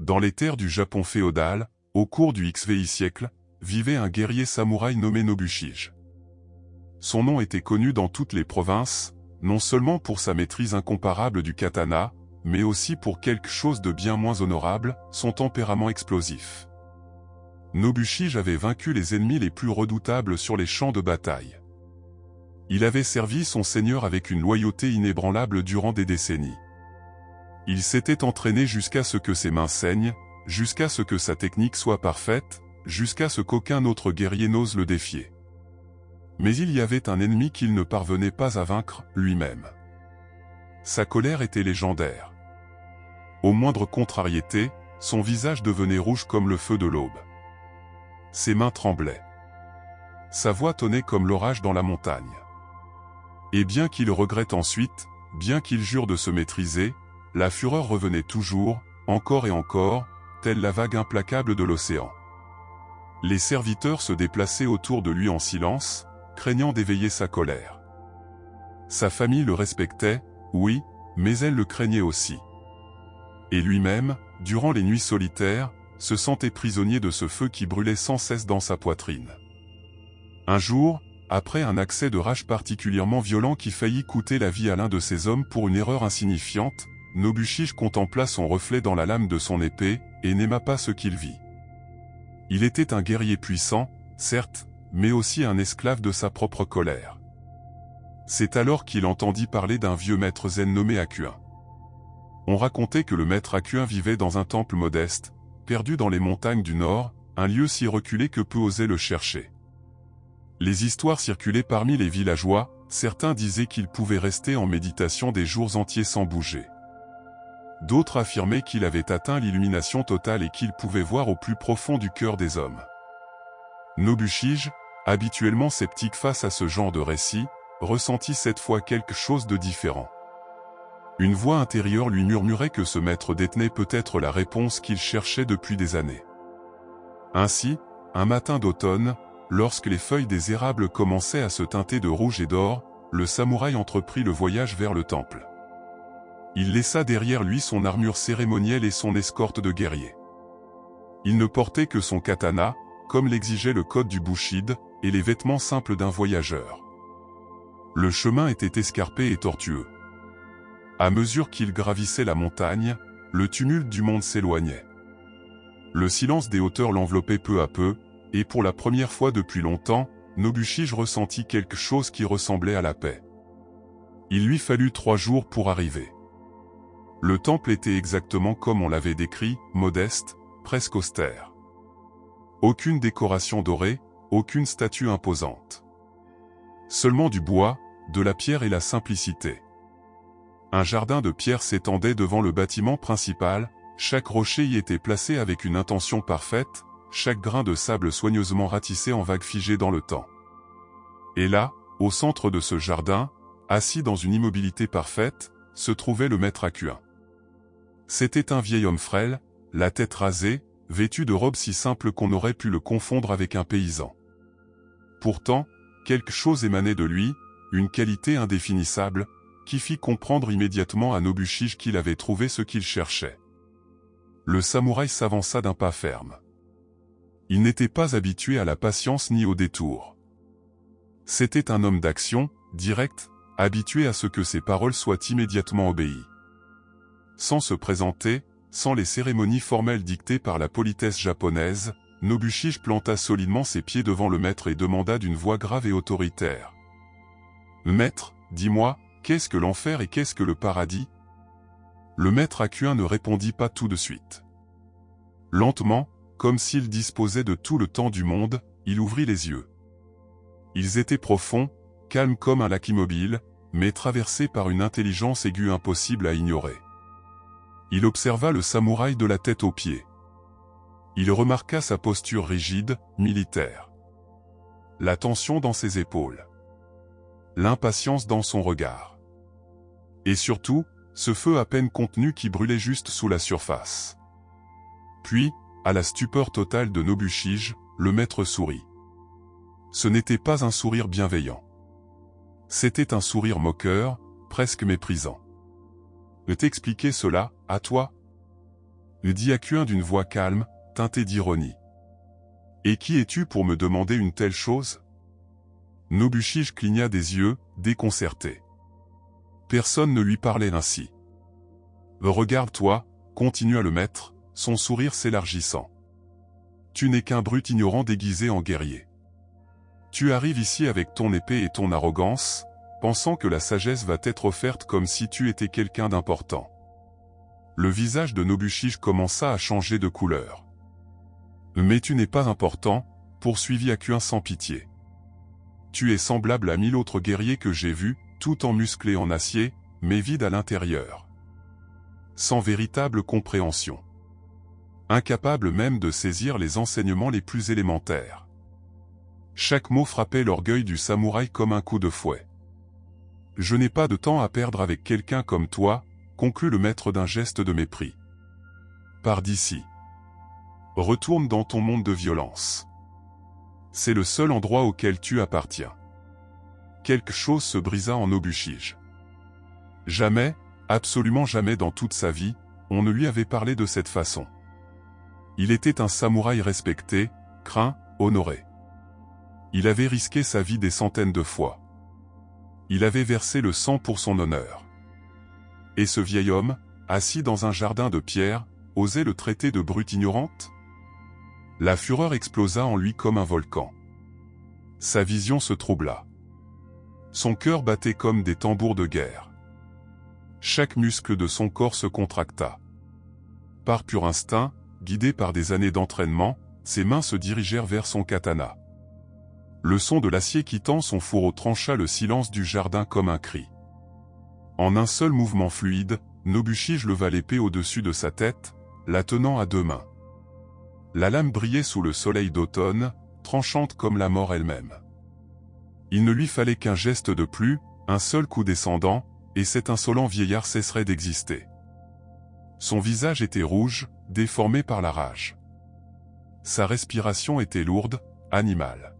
Dans les terres du Japon féodal, au cours du XVI siècle, vivait un guerrier samouraï nommé Nobushige. Son nom était connu dans toutes les provinces, non seulement pour sa maîtrise incomparable du katana, mais aussi pour quelque chose de bien moins honorable, son tempérament explosif. Nobushige avait vaincu les ennemis les plus redoutables sur les champs de bataille. Il avait servi son seigneur avec une loyauté inébranlable durant des décennies. Il s'était entraîné jusqu'à ce que ses mains saignent, jusqu'à ce que sa technique soit parfaite, jusqu'à ce qu'aucun autre guerrier n'ose le défier. Mais il y avait un ennemi qu'il ne parvenait pas à vaincre, lui-même. Sa colère était légendaire. Au moindre contrariété, son visage devenait rouge comme le feu de l'aube. Ses mains tremblaient. Sa voix tonnait comme l'orage dans la montagne. Et bien qu'il regrette ensuite, bien qu'il jure de se maîtriser, la fureur revenait toujours, encore et encore, telle la vague implacable de l'océan. Les serviteurs se déplaçaient autour de lui en silence, craignant d'éveiller sa colère. Sa famille le respectait, oui, mais elle le craignait aussi. Et lui-même, durant les nuits solitaires, se sentait prisonnier de ce feu qui brûlait sans cesse dans sa poitrine. Un jour, après un accès de rage particulièrement violent qui faillit coûter la vie à l'un de ses hommes pour une erreur insignifiante, Nobushige contempla son reflet dans la lame de son épée, et n'aima pas ce qu'il vit. Il était un guerrier puissant, certes, mais aussi un esclave de sa propre colère. C'est alors qu'il entendit parler d'un vieux maître zen nommé Hakuin. On racontait que le maître Hakuin vivait dans un temple modeste, perdu dans les montagnes du Nord, un lieu si reculé que peu osaient le chercher. Les histoires circulaient parmi les villageois, certains disaient qu'il pouvait rester en méditation des jours entiers sans bouger. D'autres affirmaient qu'il avait atteint l'illumination totale et qu'il pouvait voir au plus profond du cœur des hommes. Nobushige, habituellement sceptique face à ce genre de récit, ressentit cette fois quelque chose de différent. Une voix intérieure lui murmurait que ce maître détenait peut-être la réponse qu'il cherchait depuis des années. Ainsi, un matin d'automne, lorsque les feuilles des érables commençaient à se teinter de rouge et d'or, le samouraï entreprit le voyage vers le temple. Il laissa derrière lui son armure cérémonielle et son escorte de guerriers. Il ne portait que son katana, comme l'exigeait le code du Bushido, et les vêtements simples d'un voyageur. Le chemin était escarpé et tortueux. À mesure qu'il gravissait la montagne, le tumulte du monde s'éloignait. Le silence des hauteurs l'enveloppait peu à peu, et pour la première fois depuis longtemps, Nobushige ressentit quelque chose qui ressemblait à la paix. Il lui fallut 3 jours pour arriver. Le temple était exactement comme on l'avait décrit, modeste, presque austère. Aucune décoration dorée, aucune statue imposante. Seulement du bois, de la pierre et la simplicité. Un jardin de pierre s'étendait devant le bâtiment principal, chaque rocher y était placé avec une intention parfaite, chaque grain de sable soigneusement ratissé en vagues figées dans le temps. Et là, au centre de ce jardin, assis dans une immobilité parfaite, se trouvait le maître Hakuin. C'était un vieil homme frêle, la tête rasée, vêtu de robes si simples qu'on aurait pu le confondre avec un paysan. Pourtant, quelque chose émanait de lui, une qualité indéfinissable, qui fit comprendre immédiatement à Nobushige qu'il avait trouvé ce qu'il cherchait. Le samouraï s'avança d'un pas ferme. Il n'était pas habitué à la patience ni au détour. C'était un homme d'action, direct, habitué à ce que ses paroles soient immédiatement obéies. Sans se présenter, sans les cérémonies formelles dictées par la politesse japonaise, Nobushige planta solidement ses pieds devant le maître et demanda d'une voix grave et autoritaire. « Maître, dis-moi, qu'est-ce que l'enfer et qu'est-ce que le paradis ?» Le maître Hakuin ne répondit pas tout de suite. Lentement, comme s'il disposait de tout le temps du monde, il ouvrit les yeux. Ils étaient profonds, calmes comme un lac immobile, mais traversés par une intelligence aiguë impossible à ignorer. Il observa le samouraï de la tête aux pieds. Il remarqua sa posture rigide, militaire. La tension dans ses épaules. L'impatience dans son regard. Et surtout, ce feu à peine contenu qui brûlait juste sous la surface. Puis, à la stupeur totale de Nobushige, le maître sourit. Ce n'était pas un sourire bienveillant. C'était un sourire moqueur, presque méprisant. « Ne t'expliquer cela, à toi ?» dit Hakuin d'une voix calme, teintée d'ironie. Et qui es-tu pour me demander une telle chose? Nobushige cligna des yeux, déconcerté. Personne ne lui parlait ainsi. Regarde-toi, continua le maître, son sourire s'élargissant. Tu n'es qu'un brute ignorant déguisé en guerrier. Tu arrives ici avec ton épée et ton arrogance, pensant que la sagesse va t'être offerte comme si tu étais quelqu'un d'important. Le visage de Nobushige commença à changer de couleur. Mais tu n'es pas important, poursuivit Hakuin sans pitié. Tu es semblable à 1000 autres guerriers que j'ai vus, tout en musclé en acier, mais vide à l'intérieur. Sans véritable compréhension. Incapable même de saisir les enseignements les plus élémentaires. Chaque mot frappait l'orgueil du samouraï comme un coup de fouet. Je n'ai pas de temps à perdre avec quelqu'un comme toi, conclut le maître d'un geste de mépris. Pars d'ici. Retourne dans ton monde de violence. C'est le seul endroit auquel tu appartiens. Quelque chose se brisa en Nobushige. Jamais, absolument jamais dans toute sa vie, on ne lui avait parlé de cette façon. Il était un samouraï respecté, craint, honoré. Il avait risqué sa vie des centaines de fois. Il avait versé le sang pour son honneur. Et ce vieil homme, assis dans un jardin de pierre, osait le traiter de brute ignorante? La fureur explosa en lui comme un volcan. Sa vision se troubla. Son cœur battait comme des tambours de guerre. Chaque muscle de son corps se contracta. Par pur instinct, guidé par des années d'entraînement, ses mains se dirigèrent vers son katana. Le son de l'acier quittant son fourreau trancha le silence du jardin comme un cri. En un seul mouvement fluide, Nobushige leva l'épée au-dessus de sa tête, la tenant à deux mains. La lame brillait sous le soleil d'automne, tranchante comme la mort elle-même. Il ne lui fallait qu'un geste de plus, un seul coup descendant, et cet insolent vieillard cesserait d'exister. Son visage était rouge, déformé par la rage. Sa respiration était lourde, animale.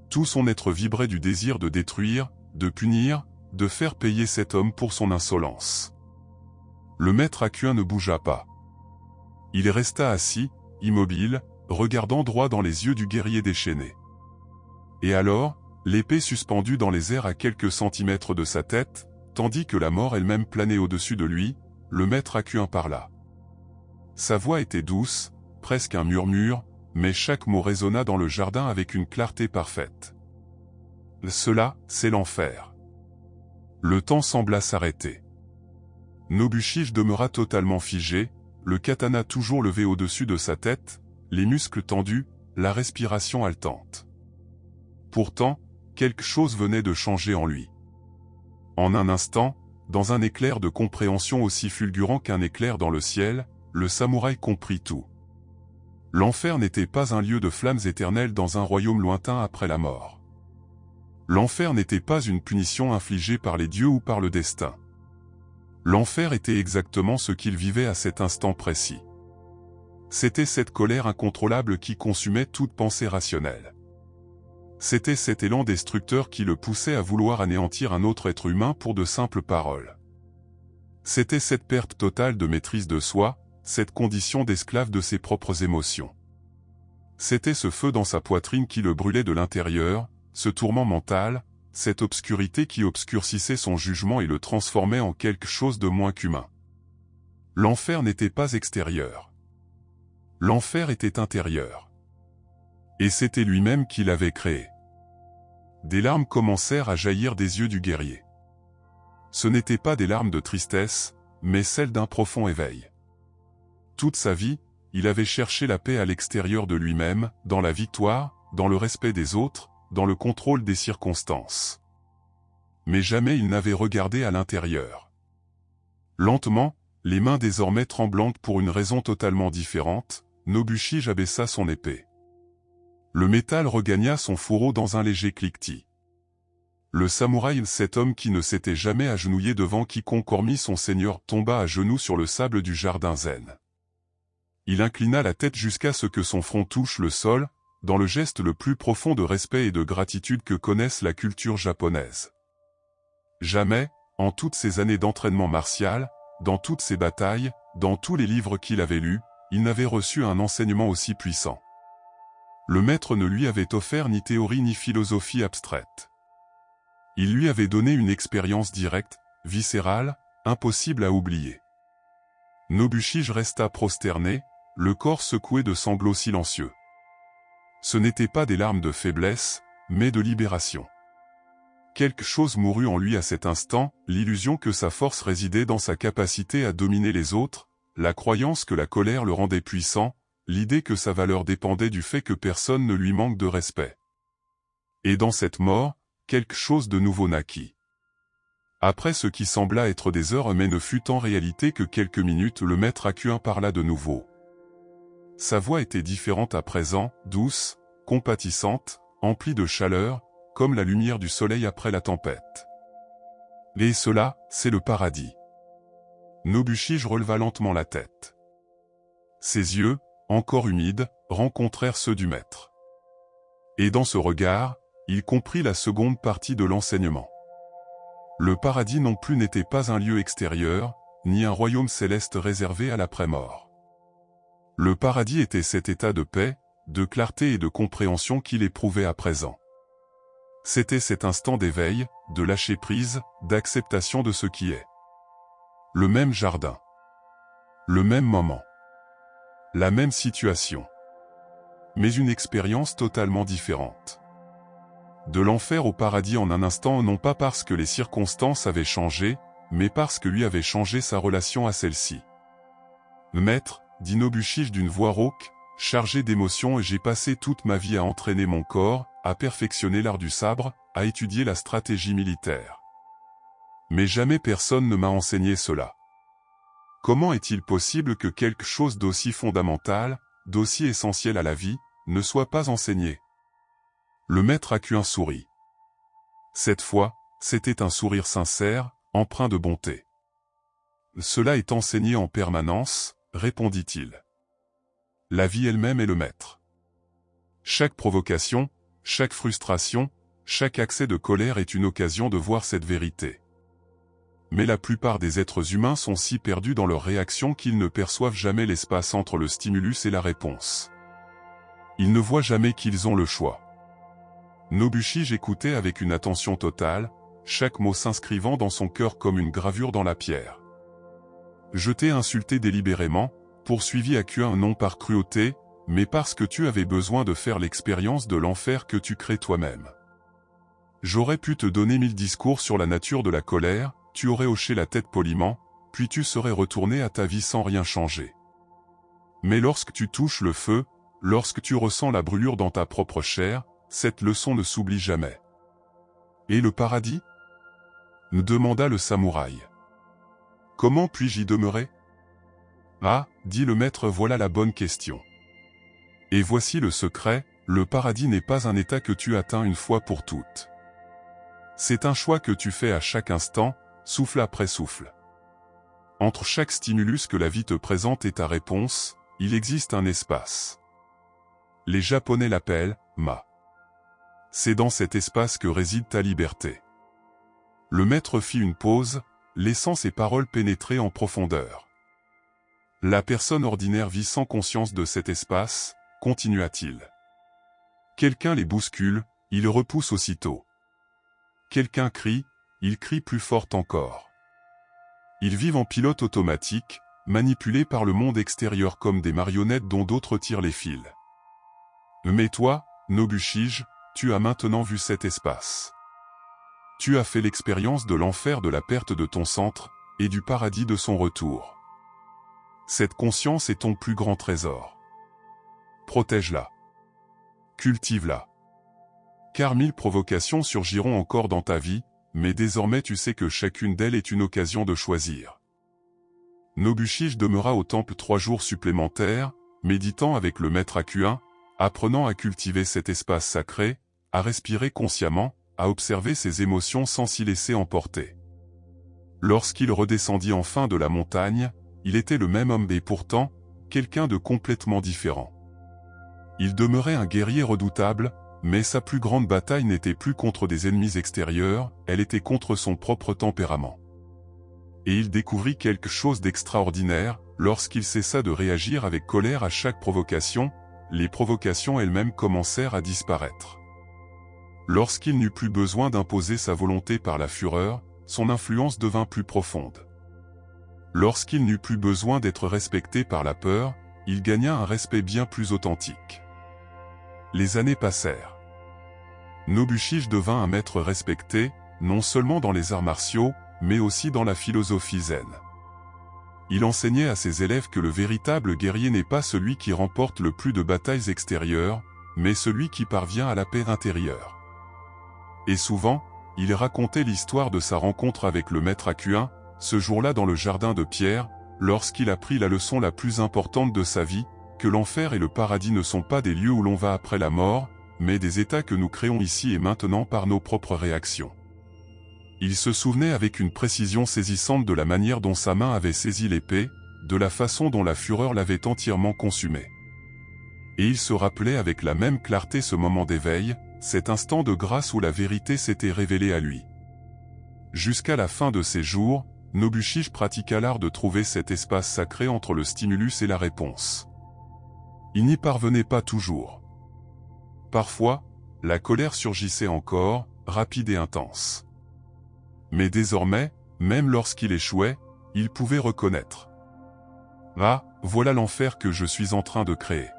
Tout son être vibrait du désir de détruire, de punir, de faire payer cet homme pour son insolence. Le maître Hakuin ne bougea pas. Il resta assis, immobile, regardant droit dans les yeux du guerrier déchaîné. Et alors, l'épée suspendue dans les airs à quelques centimètres de sa tête, tandis que la mort elle-même planait au-dessus de lui, le maître Hakuin parla. Sa voix était douce, presque un murmure, mais chaque mot résonna dans le jardin avec une clarté parfaite. Cela, c'est l'enfer. Le temps sembla s'arrêter. Nobushige demeura totalement figé, le katana toujours levé au-dessus de sa tête, les muscles tendus, la respiration haletante. Pourtant, quelque chose venait de changer en lui. En un instant, dans un éclair de compréhension aussi fulgurant qu'un éclair dans le ciel, le samouraï comprit tout. L'enfer n'était pas un lieu de flammes éternelles dans un royaume lointain après la mort. L'enfer n'était pas une punition infligée par les dieux ou par le destin. L'enfer était exactement ce qu'il vivait à cet instant précis. C'était cette colère incontrôlable qui consumait toute pensée rationnelle. C'était cet élan destructeur qui le poussait à vouloir anéantir un autre être humain pour de simples paroles. C'était cette perte totale de maîtrise de soi, cette condition d'esclave de ses propres émotions. C'était ce feu dans sa poitrine qui le brûlait de l'intérieur, ce tourment mental, cette obscurité qui obscurcissait son jugement et le transformait en quelque chose de moins qu'humain. L'enfer n'était pas extérieur. L'enfer était intérieur. Et c'était lui-même qui l'avait créé. Des larmes commencèrent à jaillir des yeux du guerrier. Ce n'étaient pas des larmes de tristesse, mais celles d'un profond éveil. Toute sa vie, il avait cherché la paix à l'extérieur de lui-même, dans la victoire, dans le respect des autres, dans le contrôle des circonstances. Mais jamais il n'avait regardé à l'intérieur. Lentement, les mains désormais tremblantes pour une raison totalement différente, Nobushige abaissa son épée. Le métal regagna son fourreau dans un léger cliquetis. Le samouraï, cet homme qui ne s'était jamais agenouillé devant quiconque hormis son seigneur, tomba à genoux sur le sable du jardin zen. Il inclina la tête jusqu'à ce que son front touche le sol, dans le geste le plus profond de respect et de gratitude que connaisse la culture japonaise. Jamais, en toutes ces années d'entraînement martial, dans toutes ses batailles, dans tous les livres qu'il avait lus, il n'avait reçu un enseignement aussi puissant. Le maître ne lui avait offert ni théorie ni philosophie abstraite. Il lui avait donné une expérience directe, viscérale, impossible à oublier. Nobushige resta prosterné, le corps secoué de sanglots silencieux. Ce n'étaient pas des larmes de faiblesse, mais de libération. Quelque chose mourut en lui à cet instant, l'illusion que sa force résidait dans sa capacité à dominer les autres, la croyance que la colère le rendait puissant, l'idée que sa valeur dépendait du fait que personne ne lui manque de respect. Et dans cette mort, quelque chose de nouveau naquit. Après ce qui sembla être des heures mais ne fut en réalité que quelques minutes, le maître Hakuin parla de nouveau. Sa voix était différente à présent, douce, compatissante, emplie de chaleur, comme la lumière du soleil après la tempête. Et cela, c'est le paradis. Nobushige releva lentement la tête. Ses yeux, encore humides, rencontrèrent ceux du maître. Et dans ce regard, il comprit la seconde partie de l'enseignement. Le paradis non plus n'était pas un lieu extérieur, ni un royaume céleste réservé à l'après-mort. Le paradis était cet état de paix, de clarté et de compréhension qu'il éprouvait à présent. C'était cet instant d'éveil, de lâcher-prise, d'acceptation de ce qui est. Le même jardin. Le même moment. La même situation. Mais une expérience totalement différente. De l'enfer au paradis en un instant, non pas parce que les circonstances avaient changé, mais parce que lui avait changé sa relation à celle-ci. Maître, dit Nobushige d'une voix rauque, chargée d'émotion, et j'ai passé toute ma vie à entraîner mon corps, à perfectionner l'art du sabre, à étudier la stratégie militaire. Mais jamais personne ne m'a enseigné cela. Comment est-il possible que quelque chose d'aussi fondamental, d'aussi essentiel à la vie, ne soit pas enseigné? Le maître Hakuin sourit. Cette fois, c'était un sourire sincère, empreint de bonté. Cela est enseigné en permanence, répondit-il. La vie elle-même est le maître. Chaque provocation, chaque frustration, chaque accès de colère est une occasion de voir cette vérité. Mais la plupart des êtres humains sont si perdus dans leurs réactions qu'ils ne perçoivent jamais l'espace entre le stimulus et la réponse. Ils ne voient jamais qu'ils ont le choix. Nobushige écoutait avec une attention totale, chaque mot s'inscrivant dans son cœur comme une gravure dans la pierre. Je t'ai insulté délibérément, poursuivit Hakuin, non par cruauté, mais parce que tu avais besoin de faire l'expérience de l'enfer que tu crées toi-même. J'aurais pu te donner 1000 discours sur la nature de la colère, tu aurais hoché la tête poliment, puis tu serais retourné à ta vie sans rien changer. Mais lorsque tu touches le feu, lorsque tu ressens la brûlure dans ta propre chair, cette leçon ne s'oublie jamais. Et le paradis? Demanda le samouraï. Comment puis-je y demeurer? Ah, dit le maître, voilà la bonne question. Et voici le secret, le paradis n'est pas un état que tu atteins une fois pour toutes. C'est un choix que tu fais à chaque instant, souffle après souffle. Entre chaque stimulus que la vie te présente et ta réponse, il existe un espace. Les Japonais l'appellent « ma ». C'est dans cet espace que réside ta liberté. Le maître fit une pause, laissant ses paroles pénétrer en profondeur. La personne ordinaire vit sans conscience de cet espace, continua-t-il. Quelqu'un les bouscule, ils repoussent aussitôt. Quelqu'un crie, ils crient plus fort encore. Ils vivent en pilote automatique, manipulés par le monde extérieur comme des marionnettes dont d'autres tirent les fils. Mais toi, Nobushige, tu as maintenant vu cet espace. Tu as fait l'expérience de l'enfer de la perte de ton centre, et du paradis de son retour. Cette conscience est ton plus grand trésor. Protège-la. Cultive-la. Car 1000 provocations surgiront encore dans ta vie, mais désormais tu sais que chacune d'elles est une occasion de choisir. Nobushige demeura au temple 3 jours supplémentaires, méditant avec le maître Hakuin, apprenant à cultiver cet espace sacré, à respirer consciemment, à observer ses émotions sans s'y laisser emporter. Lorsqu'il redescendit enfin de la montagne, il était le même homme et pourtant, quelqu'un de complètement différent. Il demeurait un guerrier redoutable, mais sa plus grande bataille n'était plus contre des ennemis extérieurs, elle était contre son propre tempérament. Et il découvrit quelque chose d'extraordinaire, lorsqu'il cessa de réagir avec colère à chaque provocation, les provocations elles-mêmes commencèrent à disparaître. Lorsqu'il n'eut plus besoin d'imposer sa volonté par la fureur, son influence devint plus profonde. Lorsqu'il n'eut plus besoin d'être respecté par la peur, il gagna un respect bien plus authentique. Les années passèrent. Nobushige devint un maître respecté, non seulement dans les arts martiaux, mais aussi dans la philosophie zen. Il enseignait à ses élèves que le véritable guerrier n'est pas celui qui remporte le plus de batailles extérieures, mais celui qui parvient à la paix intérieure. Et souvent, il racontait l'histoire de sa rencontre avec le maître Hakuin, ce jour-là dans le jardin de pierre, lorsqu'il apprit la leçon la plus importante de sa vie, que l'enfer et le paradis ne sont pas des lieux où l'on va après la mort, mais des états que nous créons ici et maintenant par nos propres réactions. Il se souvenait avec une précision saisissante de la manière dont sa main avait saisi l'épée, de la façon dont la fureur l'avait entièrement consumé. Et il se rappelait avec la même clarté ce moment d'éveil, cet instant de grâce où la vérité s'était révélée à lui. Jusqu'à la fin de ses jours, Nobushige pratiqua l'art de trouver cet espace sacré entre le stimulus et la réponse. Il n'y parvenait pas toujours. Parfois, la colère surgissait encore, rapide et intense. Mais désormais, même lorsqu'il échouait, il pouvait reconnaître. Ah, voilà l'enfer que je suis en train de créer.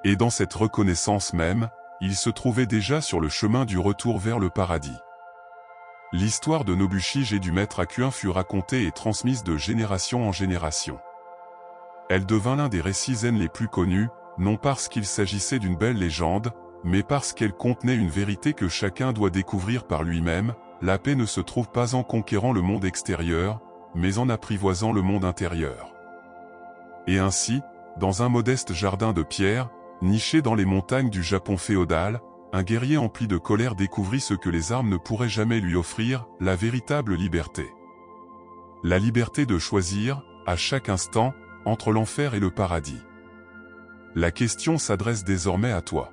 Et dans cette reconnaissance même, il se trouvait déjà sur le chemin du retour vers le paradis. L'histoire de Nobushige et du maître Hakuin fut racontée et transmise de génération en génération. Elle devint l'un des récits zen les plus connus, non parce qu'il s'agissait d'une belle légende, mais parce qu'elle contenait une vérité que chacun doit découvrir par lui-même. La paix ne se trouve pas en conquérant le monde extérieur, mais en apprivoisant le monde intérieur. Et ainsi, dans un modeste jardin de pierre, niché dans les montagnes du Japon féodal, un guerrier empli de colère découvrit ce que les armes ne pourraient jamais lui offrir, la véritable liberté. La liberté de choisir, à chaque instant, entre l'enfer et le paradis. La question s'adresse désormais à toi.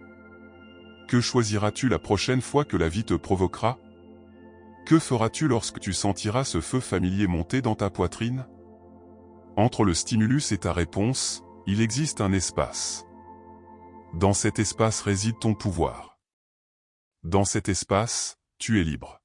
Que choisiras-tu la prochaine fois que la vie te provoquera ? Que feras-tu lorsque tu sentiras ce feu familier monter dans ta poitrine? Entre le stimulus et ta réponse, il existe un espace. Dans cet espace réside ton pouvoir. Dans cet espace, tu es libre.